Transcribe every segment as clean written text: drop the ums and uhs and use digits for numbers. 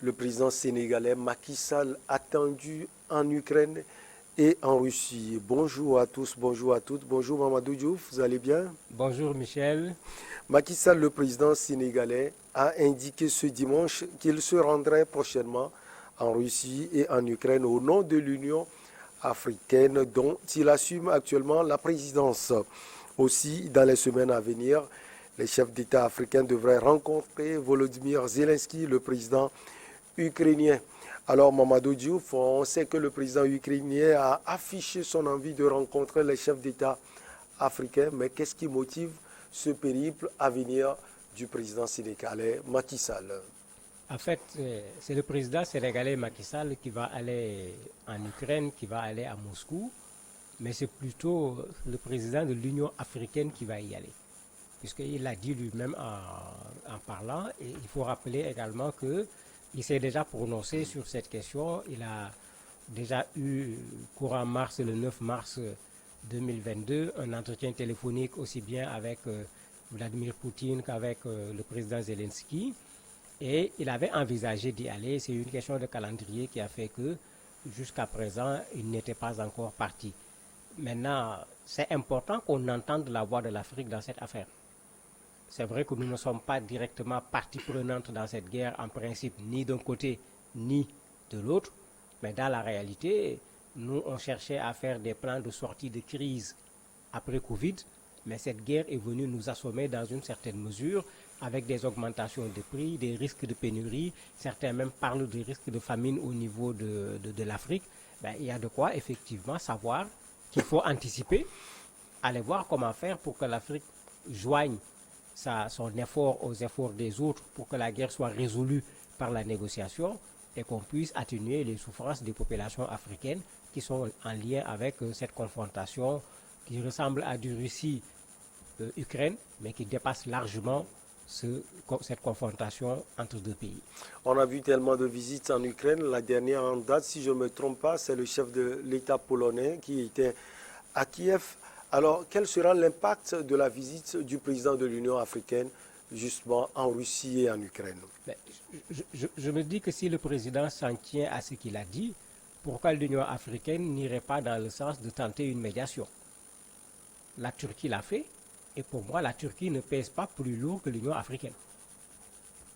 le président sénégalais Macky Sall attendu en Ukraine et en Russie. Bonjour à tous, bonjour à toutes. Bonjour Mamadou Diouf, vous allez bien? Bonjour Michel. Macky Sall, le président sénégalais, a indiqué ce dimanche qu'il se rendrait prochainement en Russie et en Ukraine au nom de l'Union africaine dont il assume actuellement la présidence. Aussi, dans les semaines à venir, les chefs d'État africains devraient rencontrer Volodymyr Zelensky, le président ukrainien. Alors Mamadou Diouf, on sait que le président ukrainien a affiché son envie de rencontrer les chefs d'État africains, mais qu'est-ce qui motive ce périple à venir du président sénégalais Macky Sall? En fait, c'est le président sénégalais Macky Sall qui va aller en Ukraine, qui va aller à Moscou, mais c'est plutôt le président de l'Union africaine qui va y aller. Puisqu'il l'a dit lui-même en parlant, et il faut rappeler également qu'il s'est déjà prononcé sur cette question. Il a déjà eu, courant mars, le 9 mars 2022, un entretien téléphonique aussi bien avec Vladimir Poutine qu'avec le président Zelensky. Et il avait envisagé d'y aller. C'est une question de calendrier qui a fait que jusqu'à présent, il n'était pas encore parti. Maintenant, c'est important qu'on entende la voix de l'Afrique dans cette affaire. C'est vrai que nous ne sommes pas directement partie prenante dans cette guerre, en principe, ni d'un côté, ni de l'autre. Mais dans la réalité, nous, on cherchait à faire des plans de sortie de crise après Covid. Mais cette guerre est venue nous assommer dans une certaine mesure, avec des augmentations de prix, des risques de pénurie. Certains même parlent de risques de famine au niveau de l'Afrique. Ben, il y a de quoi effectivement savoir qu'il faut anticiper, aller voir comment faire pour que l'Afrique joigne son effort aux efforts des autres pour que la guerre soit résolue par la négociation et qu'on puisse atténuer les souffrances des populations africaines qui sont en lien avec cette confrontation qui ressemble à du Russie-Ukraine, mais qui dépasse largement cette confrontation entre deux pays. On a vu tellement de visites en Ukraine. La dernière en date, si je ne me trompe pas, c'est le chef de l'État polonais qui était à Kiev. Alors, quel sera l'impact de la visite du président de l'Union africaine, justement, en Russie et en Ukraine? Je me dis que si le président s'en tient à ce qu'il a dit, pourquoi l'Union africaine n'irait pas dans le sens de tenter une médiation? La Turquie l'a fait, et pour moi, la Turquie ne pèse pas plus lourd que l'Union africaine.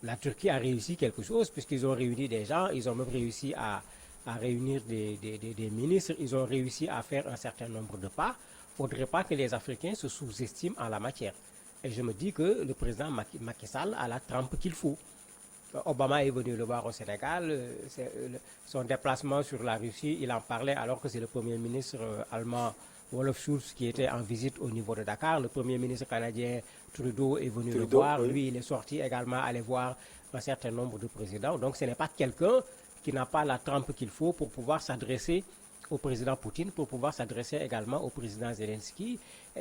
La Turquie a réussi quelque chose, puisqu'ils ont réuni des gens, ils ont même réussi à réunir des ministres, ils ont réussi à faire un certain nombre de pas. Il ne faudrait pas que les Africains se sous-estiment en la matière. Et je me dis que le président Macky Sall a la trempe qu'il faut. Obama est venu le voir au Sénégal. Son déplacement sur la Russie, il en parlait alors que c'est le premier ministre allemand Olaf Scholz qui était en visite au niveau de Dakar. Le premier ministre canadien Trudeau est venu le voir. Oui. Lui, il est sorti également aller voir un certain nombre de présidents. Donc ce n'est pas quelqu'un qui n'a pas la trempe qu'il faut pour pouvoir s'adresser au président Poutine, pour pouvoir s'adresser également au président Zelensky.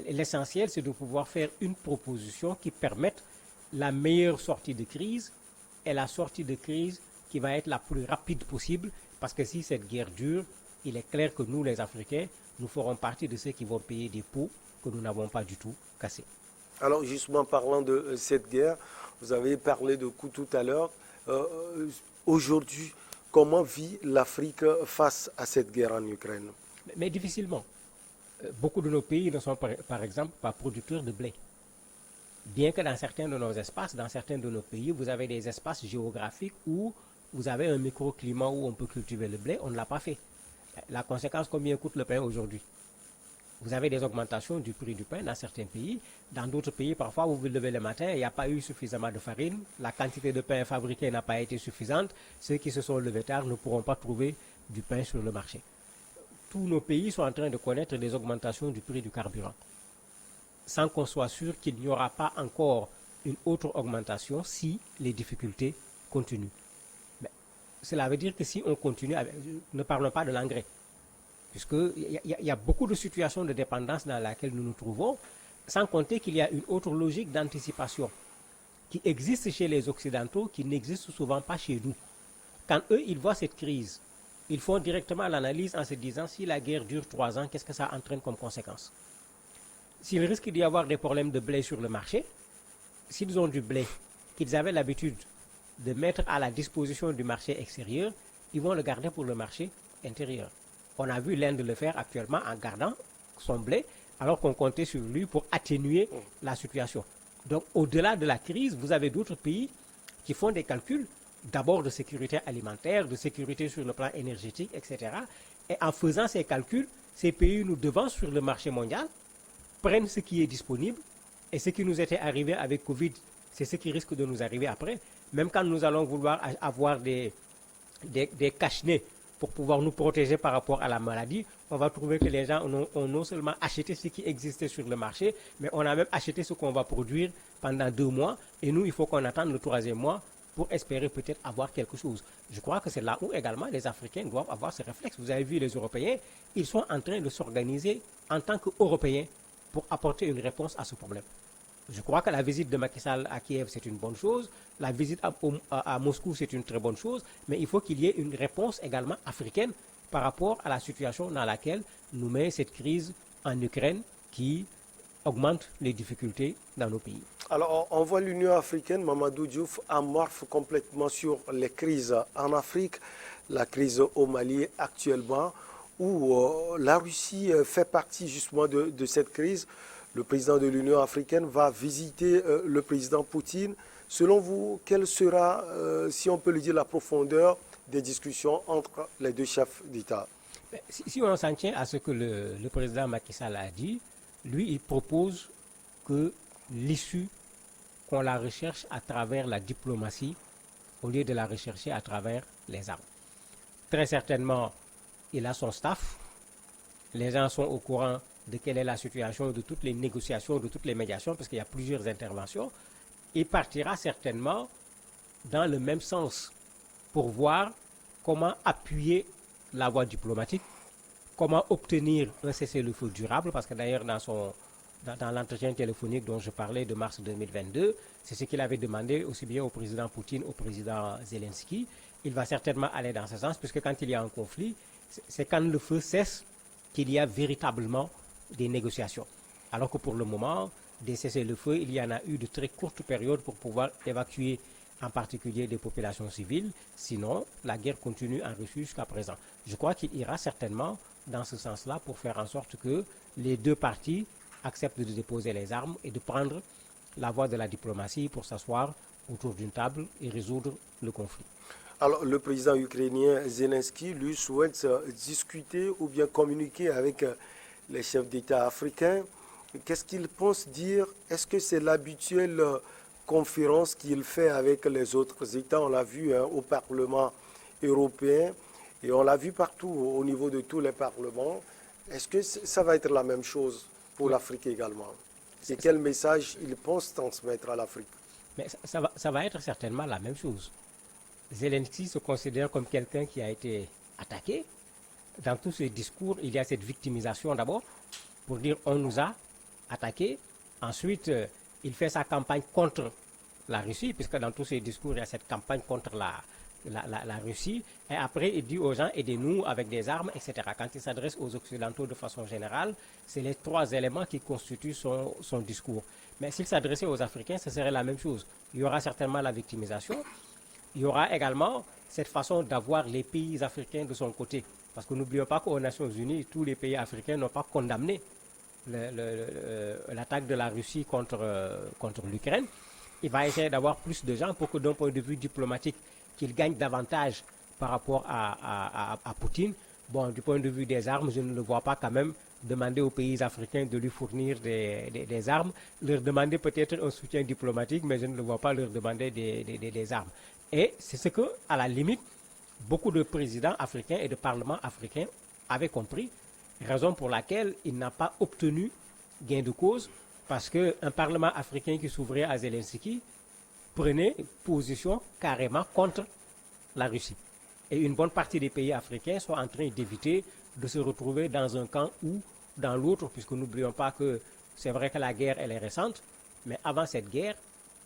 L'essentiel, c'est de pouvoir faire une proposition qui permette la meilleure sortie de crise et la sortie de crise qui va être la plus rapide possible, parce que si cette guerre dure, il est clair que nous, les Africains, nous ferons partie de ceux qui vont payer des pots que nous n'avons pas du tout cassés. Alors justement, parlant de cette guerre, vous avez parlé de coûts tout à l'heure. Aujourd'hui, comment vit l'Afrique face à cette guerre en Ukraine? Mais difficilement. Beaucoup de nos pays ne sont par exemple pas producteurs de blé. Bien que dans certains de nos espaces, dans certains de nos pays, vous avez des espaces géographiques où vous avez un microclimat où on peut cultiver le blé, on ne l'a pas fait. La conséquence, combien coûte le pain aujourd'hui? Vous avez des augmentations du prix du pain dans certains pays. Dans d'autres pays, parfois, vous vous levez le matin, il n'y a pas eu suffisamment de farine. La quantité de pain fabriqué n'a pas été suffisante. Ceux qui se sont levés tard ne pourront pas trouver du pain sur le marché. Tous nos pays sont en train de connaître des augmentations du prix du carburant, sans qu'on soit sûr qu'il n'y aura pas encore une autre augmentation si les difficultés continuent. Mais cela veut dire que si on continue, ne parlons pas de l'engrais, puisqu'il y a beaucoup de situations de dépendance dans lesquelles nous nous trouvons, sans compter qu'il y a une autre logique d'anticipation qui existe chez les Occidentaux, qui n'existe souvent pas chez nous. Quand eux, ils voient cette crise, ils font directement l'analyse en se disant si la guerre dure 3 ans, qu'est-ce que ça entraîne comme conséquence? S'il risque d'y avoir des problèmes de blé sur le marché, s'ils ont du blé qu'ils avaient l'habitude de mettre à la disposition du marché extérieur, ils vont le garder pour le marché intérieur. On a vu l'Inde le faire actuellement en gardant son blé, alors qu'on comptait sur lui pour atténuer la situation. Donc, au-delà de la crise, vous avez d'autres pays qui font des calculs, d'abord de sécurité alimentaire, de sécurité sur le plan énergétique, etc. Et en faisant ces calculs, ces pays nous devancent sur le marché mondial, prennent ce qui est disponible, et ce qui nous était arrivé avec Covid, c'est ce qui risque de nous arriver après. Même quand nous allons vouloir avoir des cache-nez pour pouvoir nous protéger par rapport à la maladie, on va trouver que les gens ont non seulement acheté ce qui existait sur le marché, mais on a même acheté ce qu'on va produire pendant 2 mois. Et nous, il faut qu'on attende le 3e mois pour espérer peut-être avoir quelque chose. Je crois que c'est là où également les Africains doivent avoir ce réflexe. Vous avez vu les Européens, ils sont en train de s'organiser en tant qu'Européens pour apporter une réponse à ce problème. Je crois que la visite de Macky Sall à Kiev, c'est une bonne chose. La visite à Moscou, c'est une très bonne chose. Mais il faut qu'il y ait une réponse également africaine par rapport à la situation dans laquelle nous met cette crise en Ukraine qui augmente les difficultés dans nos pays. Alors, on voit l'Union africaine, Mamadou Diouf, amorphe complètement sur les crises en Afrique, la crise au Mali actuellement, où la Russie fait partie justement de cette crise. Le président de l'Union africaine va visiter le président Poutine. Selon vous, quelle sera, si on peut le dire, la profondeur des discussions entre les deux chefs d'État? Si on s'en tient à ce que le président Macky Sall a dit, lui, il propose que l'issue, qu'on la recherche à travers la diplomatie au lieu de la rechercher à travers les armes. Très certainement, il a son staff. Les gens sont au courant de quelle est la situation, de toutes les négociations, de toutes les médiations, parce qu'il y a plusieurs interventions. Il partira certainement dans le même sens pour voir comment appuyer la voie diplomatique, comment obtenir un cessez-le-feu durable, parce que d'ailleurs dans l'entretien téléphonique dont je parlais de mars 2022, c'est ce qu'il avait demandé aussi bien au président Poutine, au président Zelensky. Il va certainement aller dans ce sens, puisque quand il y a un conflit, c'est quand le feu cesse qu'il y a véritablement des négociations. Alors que pour le moment, des cessez-le-feu, il y en a eu de très courtes périodes pour pouvoir évacuer en particulier des populations civiles. Sinon, la guerre continue en Russie jusqu'à présent. Je crois qu'il ira certainement dans ce sens-là pour faire en sorte que les deux parties acceptent de déposer les armes et de prendre la voie de la diplomatie pour s'asseoir autour d'une table et résoudre le conflit. Alors, le président ukrainien Zelensky, lui, souhaite discuter ou bien communiquer avec les chefs d'État africains. Qu'est-ce qu'il pense dire? Est-ce que c'est l'habituelle conférence qu'il fait avec les autres États? On l'a vu au Parlement européen et on l'a vu partout au niveau de tous les parlements. Est-ce que ça va être la même chose pour l'Afrique également? Et quel message il pense transmettre à l'Afrique? Mais ça va être certainement la même chose. Zelensky se considère comme quelqu'un qui a été attaqué. Dans tous ses discours, il y a cette victimisation d'abord, pour dire on nous a attaqués. Ensuite, il fait sa campagne contre la Russie, puisque dans tous ses discours, il y a cette campagne contre la Russie. Et après, il dit aux gens, aidez-nous avec des armes, etc. Quand il s'adresse aux Occidentaux de façon générale, c'est les 3 éléments qui constituent son discours. Mais s'il s'adressait aux Africains, ce serait la même chose. Il y aura certainement la victimisation. Il y aura également cette façon d'avoir les pays africains de son côté. Parce que n'oublions pas qu'aux Nations Unies, tous les pays africains n'ont pas condamné l'attaque de la Russie contre l'Ukraine. Il va essayer d'avoir plus de gens pour que d'un point de vue diplomatique, qu'il gagne davantage par rapport à Poutine. Bon, du point de vue des armes, je ne le vois pas quand même demander aux pays africains de lui fournir des armes, leur demander peut-être un soutien diplomatique, mais je ne le vois pas leur demander des armes. Et c'est ce que, à la limite, beaucoup de présidents africains et de parlements africains avaient compris, raison pour laquelle il n'a pas obtenu gain de cause, parce qu'un parlement africain qui s'ouvrait à Zelensky prenait position carrément contre la Russie. Et une bonne partie des pays africains sont en train d'éviter de se retrouver dans un camp ou dans l'autre, puisque n'oublions pas que c'est vrai que la guerre, elle est récente, mais avant cette guerre,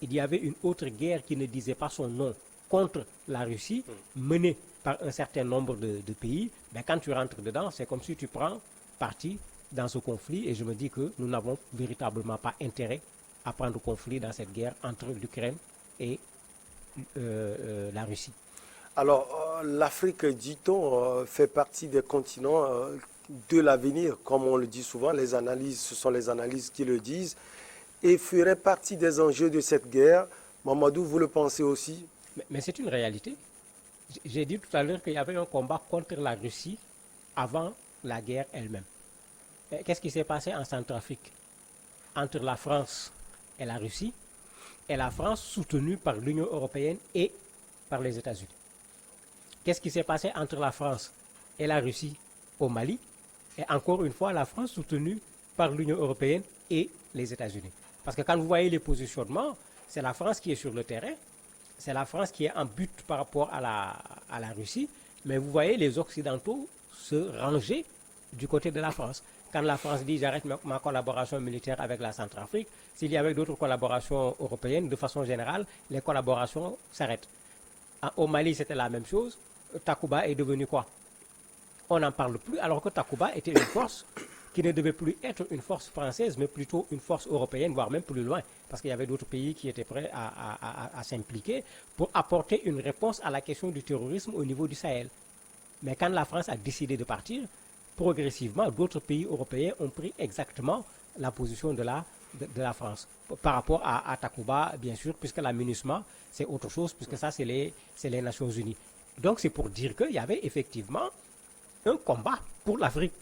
il y avait une autre guerre qui ne disait pas son nom contre la Russie, menée par un certain nombre de pays. Mais quand tu rentres dedans, c'est comme si tu prends parti dans ce conflit, et je me dis que nous n'avons véritablement pas intérêt à prendre conflit dans cette guerre entre l'Ukraine et la Russie. Alors, l'Afrique, dit-on, fait partie des continents de l'avenir, comme on le dit souvent, les analyses, ce sont les analyses qui le disent, et ferait partie des enjeux de cette guerre. Mamadou, vous le pensez aussi? Mais c'est une réalité. J'ai dit tout à l'heure qu'il y avait un combat contre la Russie avant la guerre elle-même. Qu'est-ce qui s'est passé en Centrafrique entre la France et la Russie, et la France soutenue par l'Union européenne et par les États-Unis? Qu'est-ce qui s'est passé entre la France et la Russie au Mali, et encore une fois la France soutenue par l'Union européenne et les États-Unis? Parce que quand vous voyez les positionnements, c'est la France qui est sur le terrain, c'est la France qui est en but par rapport à la Russie, mais vous voyez les Occidentaux se ranger du côté de la France. Quand la France dit j'arrête ma collaboration militaire avec la Centrafrique, s'il y avait d'autres collaborations européennes, de façon générale, les collaborations s'arrêtent. Au Mali, c'était la même chose. Takuba est devenu quoi? On n'en parle plus, alors que Takuba était une force qui ne devait plus être une force française, mais plutôt une force européenne, voire même plus loin, parce qu'il y avait d'autres pays qui étaient prêts à s'impliquer pour apporter une réponse à la question du terrorisme au niveau du Sahel. Mais quand la France a décidé de partir, progressivement, d'autres pays européens ont pris exactement la position de la France. Par rapport à Takuba, bien sûr, puisque la MINUSMA, c'est autre chose, puisque ça, c'est les Nations Unies. Donc, c'est pour dire qu'il y avait effectivement un combat pour l'Afrique,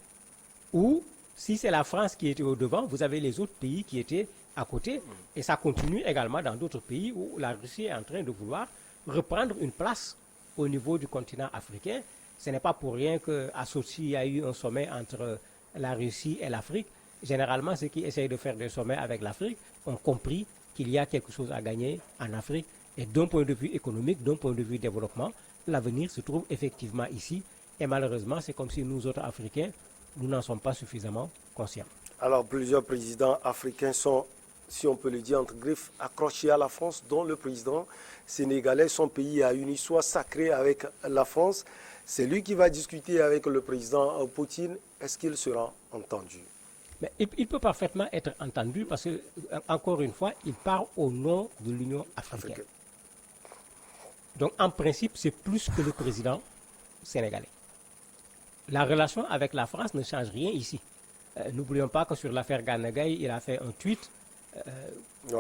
où, si c'est la France qui était au devant, vous avez les autres pays qui étaient à côté, et ça continue également dans d'autres pays où la Russie est en train de vouloir reprendre une place au niveau du continent africain. Ce n'est pas pour rien qu'à Sochi, il y a eu un sommet entre la Russie et l'Afrique. Généralement, ceux qui essayent de faire des sommets avec l'Afrique ont compris qu'il y a quelque chose à gagner en Afrique. Et d'un point de vue économique, d'un point de vue développement, l'avenir se trouve effectivement ici. Et malheureusement, c'est comme si nous autres Africains, nous n'en sommes pas suffisamment conscients. Alors, plusieurs présidents africains sont, si on peut le dire, entre griffes, accrochés à la France, dont le président sénégalais. Son pays a une histoire sacrée avec la France. C'est lui qui va discuter avec le président Poutine. Est-ce qu'il sera entendu? Mais il peut parfaitement être entendu parce que, encore une fois, il parle au nom de l'Union africaine. Donc, en principe, c'est plus que le président sénégalais. La relation avec la France ne change rien ici. N'oublions pas que sur l'affaire Ganagay, il a fait un tweet.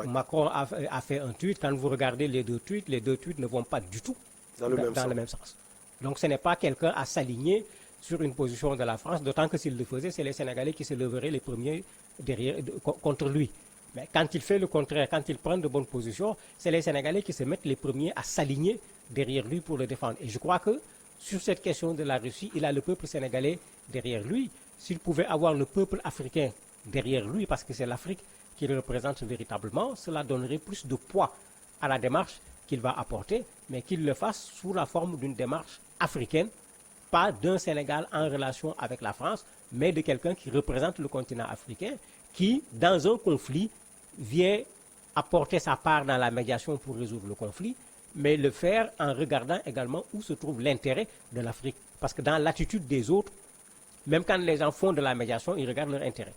Macron a fait un tweet. Quand vous regardez les deux tweets ne vont pas du tout dans le même sens. Donc, ce n'est pas quelqu'un à s'aligner sur une position de la France, d'autant que s'il le faisait, c'est les Sénégalais qui se leveraient les premiers contre lui. Mais quand il fait le contraire, quand il prend de bonnes positions, c'est les Sénégalais qui se mettent les premiers à s'aligner derrière lui pour le défendre. Et je crois que sur cette question de la Russie, il a le peuple sénégalais derrière lui. S'il pouvait avoir le peuple africain derrière lui, parce que c'est l'Afrique qu'il représente véritablement, cela donnerait plus de poids à la démarche qu'il va apporter, mais qu'il le fasse sous la forme d'une démarche africaine, pas d'un Sénégal en relation avec la France, mais de quelqu'un qui représente le continent africain, qui, dans un conflit, vient apporter sa part dans la médiation pour résoudre le conflit, mais le faire en regardant également où se trouve l'intérêt de l'Afrique. Parce que dans l'attitude des autres, même quand les gens font de la médiation, ils regardent leur intérêt.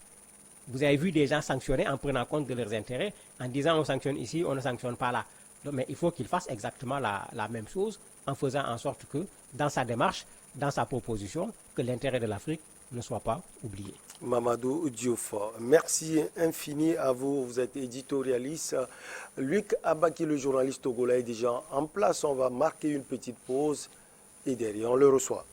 Vous avez vu des gens sanctionner en prenant compte de leurs intérêts, en disant on sanctionne ici, on ne sanctionne pas là. Donc, mais il faut qu'ils fassent exactement la même chose, en faisant en sorte que, dans sa démarche, dans sa proposition, que l'intérêt de l'Afrique ne soit pas oublié. Mamadou Diouf, merci infini à vous. Vous êtes éditorialiste. Luc Abaki, le journaliste togolais, est déjà en place. On va marquer une petite pause et derrière, on le reçoit.